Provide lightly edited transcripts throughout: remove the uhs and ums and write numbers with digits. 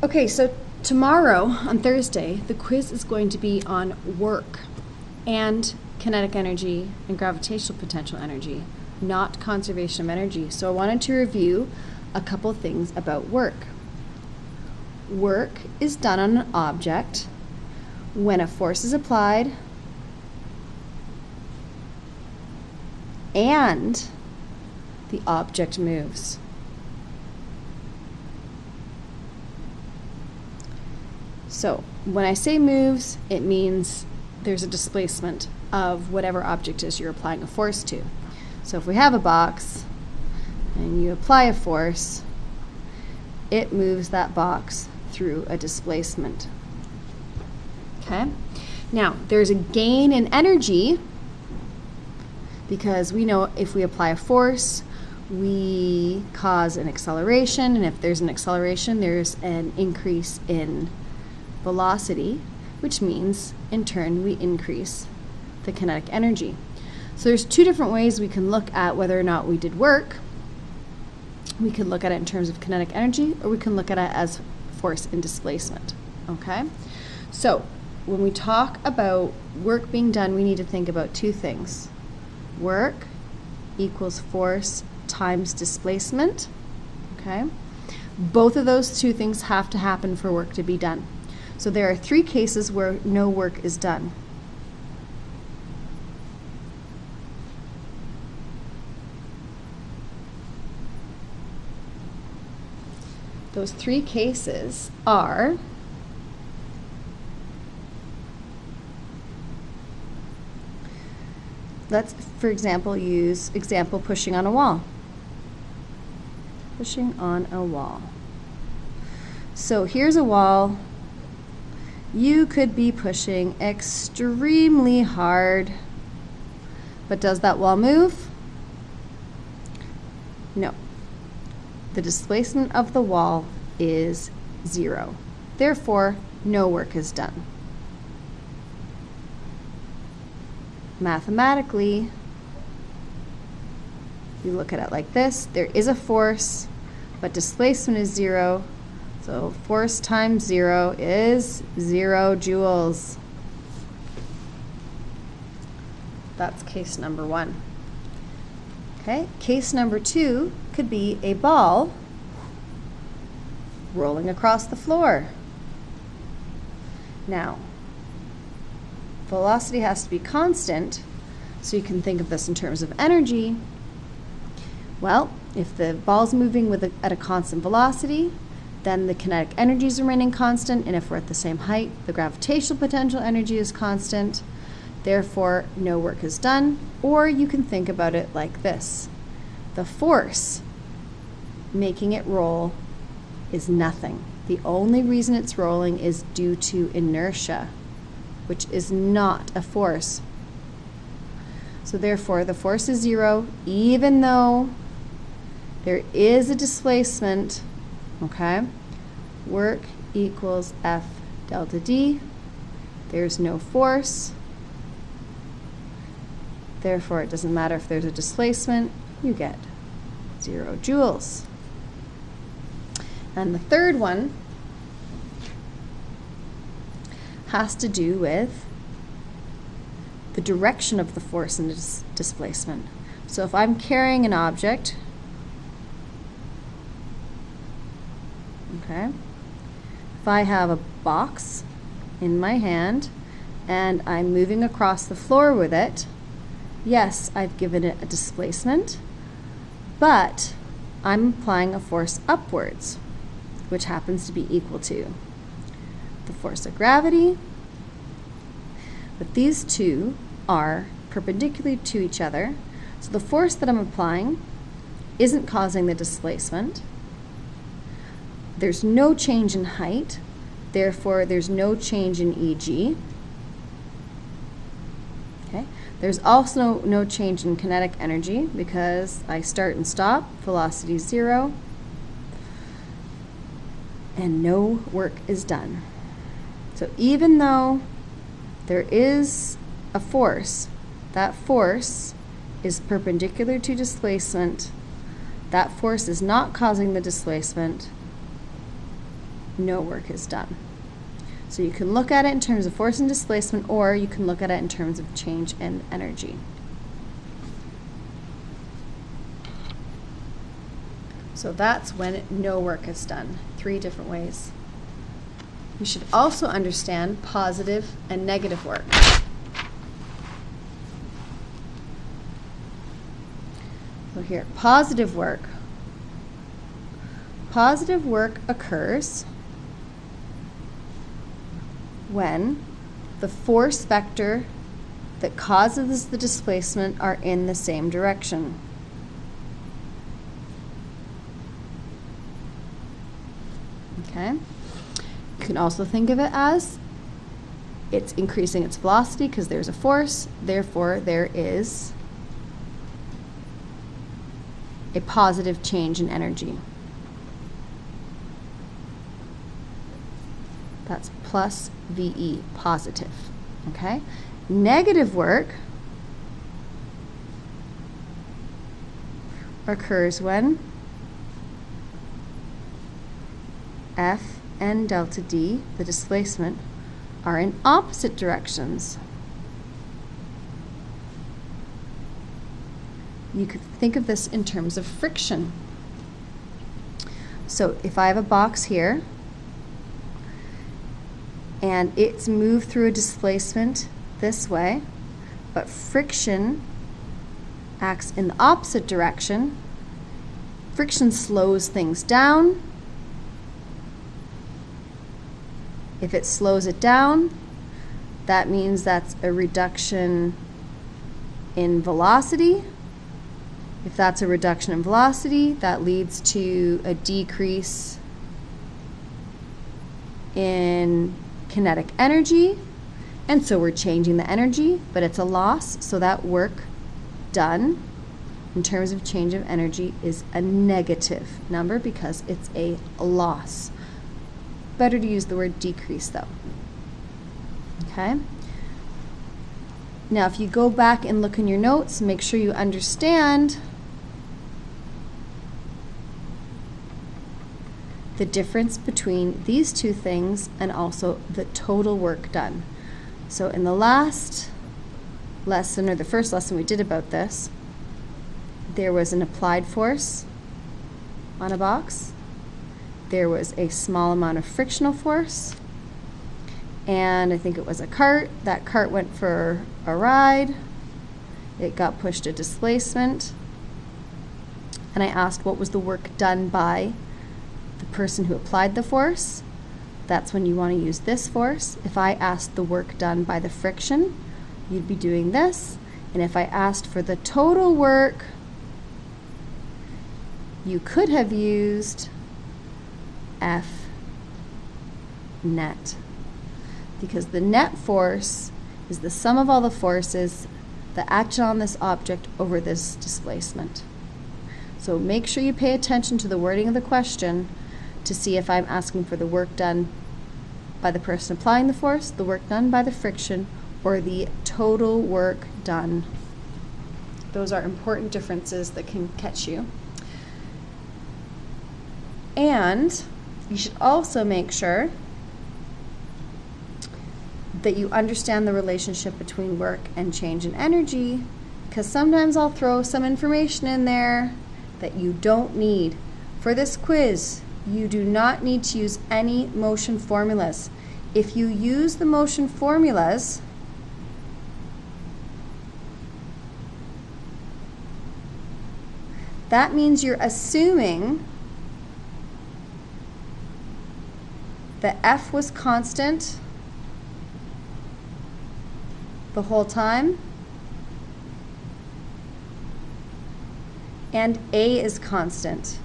Okay, so tomorrow, on Thursday, the quiz is going to be on work and kinetic energy and gravitational potential energy, not conservation of energy. So I wanted to review a couple things about work. Work is done on an object when a force is applied and the object moves. So when I say moves, it means there's a displacement of whatever object is you're applying a force to. So if we have a box and you apply a force, it moves that box through a displacement. Okay? Now, there's a gain in energy because we know if we apply a force, we cause an acceleration, and if there's an acceleration, there's an increase in velocity, which means in turn we increase the kinetic energy. So there's two different ways we can look at whether or not we did work. We can look at it in terms of kinetic energy, or we can look at it as force and displacement. Okay? So when we talk about work being done, we need to think about two things. Work equals force times displacement. Okay? Both of those two things have to happen for work to be done. So there are three cases where no work is done. Those three cases are let's, for example, use example pushing on a wall. Pushing on a wall. So here's a wall. You could be pushing extremely hard, but does that wall move? No. The displacement of the wall is 0. Therefore, no work is done. Mathematically, you look at it like this. There is a force, but displacement is 0. So force times 0 is 0 joules. That's case number 1. Okay, case number 2 could be a ball rolling across the floor. Now, velocity has to be constant, so you can think of this in terms of energy. Well, if the ball's moving at a constant velocity, then the kinetic energy is remaining constant, and if we're at the same height, the gravitational potential energy is constant. Therefore, no work is done. Or you can think about it like this. The force making it roll is nothing. The only reason it's rolling is due to inertia, which is not a force. So therefore, the force is 0, even though there is a displacement. Okay, work equals F delta D. There's no force. Therefore, it doesn't matter if there's a displacement, you get 0 joules. And the third one has to do with the direction of the force and displacement. So if I'm carrying an object, okay, if I have a box in my hand and I'm moving across the floor with it, yes, I've given it a displacement, but I'm applying a force upwards, which happens to be equal to the force of gravity. But these two are perpendicular to each other, so the force that I'm applying isn't causing the displacement. There's no change in height, therefore there's no change in EG. Okay. There's also no change in kinetic energy because I start and stop, velocity is 0, and no work is done. So even though there is a force, that force is perpendicular to displacement, that force is not causing the displacement, no work is done. So you can look at it in terms of force and displacement, or you can look at it in terms of change in energy. So that's when no work is done. 3 different ways. You should also understand positive and negative work. So here, positive work. Positive work occurs when the force vector that causes the displacement are in the same direction. Okay? You can also think of it as it's increasing its velocity because there's a force, therefore there is a positive change in energy. That's plus VE, positive. Okay? Negative work occurs when F and delta D, the displacement, are in opposite directions. You could think of this in terms of friction. So if I have a box here and it's moved through a displacement this way, but friction acts in the opposite direction, friction slows things down. If it slows it down, that means that's a reduction in velocity. If that's a reduction in velocity, that leads to a decrease in kinetic energy. And so we're changing the energy, but it's a loss. So that work done in terms of change of energy is a negative number because it's a loss. Better to use the word decrease though. Okay? Now if you go back and look in your notes, make sure you understand the difference between these two things and also the total work done. So in the last lesson, or the first lesson we did about this, there was an applied force on a box. There was a small amount of frictional force, and I think it was a cart. That cart went for a ride. It got pushed to displacement, and I asked what was the work done by the person who applied the force. That's when you want to use this force. If I asked the work done by the friction, you'd be doing this. And if I asked for the total work, you could have used F net, because the net force is the sum of all the forces that act on this object over this displacement. So make sure you pay attention to the wording of the question to see if I'm asking for the work done by the person applying the force, the work done by the friction, or the total work done. Those are important differences that can catch you. And you should also make sure that you understand the relationship between work and change in energy, because sometimes I'll throw some information in there that you don't need. For this quiz, you do not need to use any motion formulas. If you use the motion formulas, that means you're assuming that F was constant the whole time and A is constant.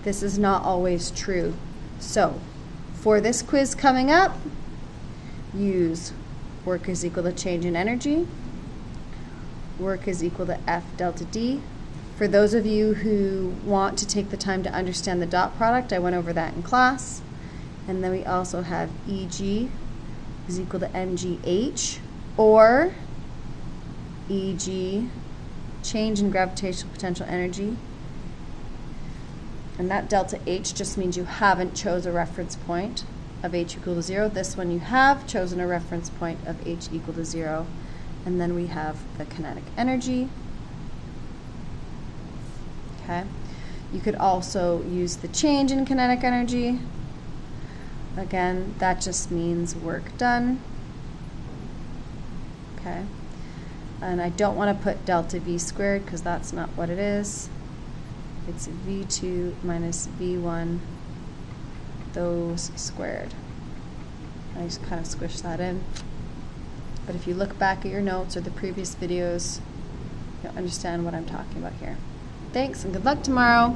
This is not always true. So for this quiz coming up, use work is equal to change in energy. Work is equal to F delta D. For those of you who want to take the time to understand the dot product, I went over that in class. And then we also have EG is equal to MGH, or EG, change in gravitational potential energy, And that delta H just means you haven't chose a reference point of H equal to 0. This one you have chosen a reference point of H equal to 0. And then we have the kinetic energy. Okay. You could also use the change in kinetic energy. Again, that just means work done. Okay. And I don't want to put delta V squared because that's not what it is. It's V2 minus V1, those squared. I just kind of squish that in. But if you look back at your notes or the previous videos, you'll understand what I'm talking about here. Thanks and good luck tomorrow.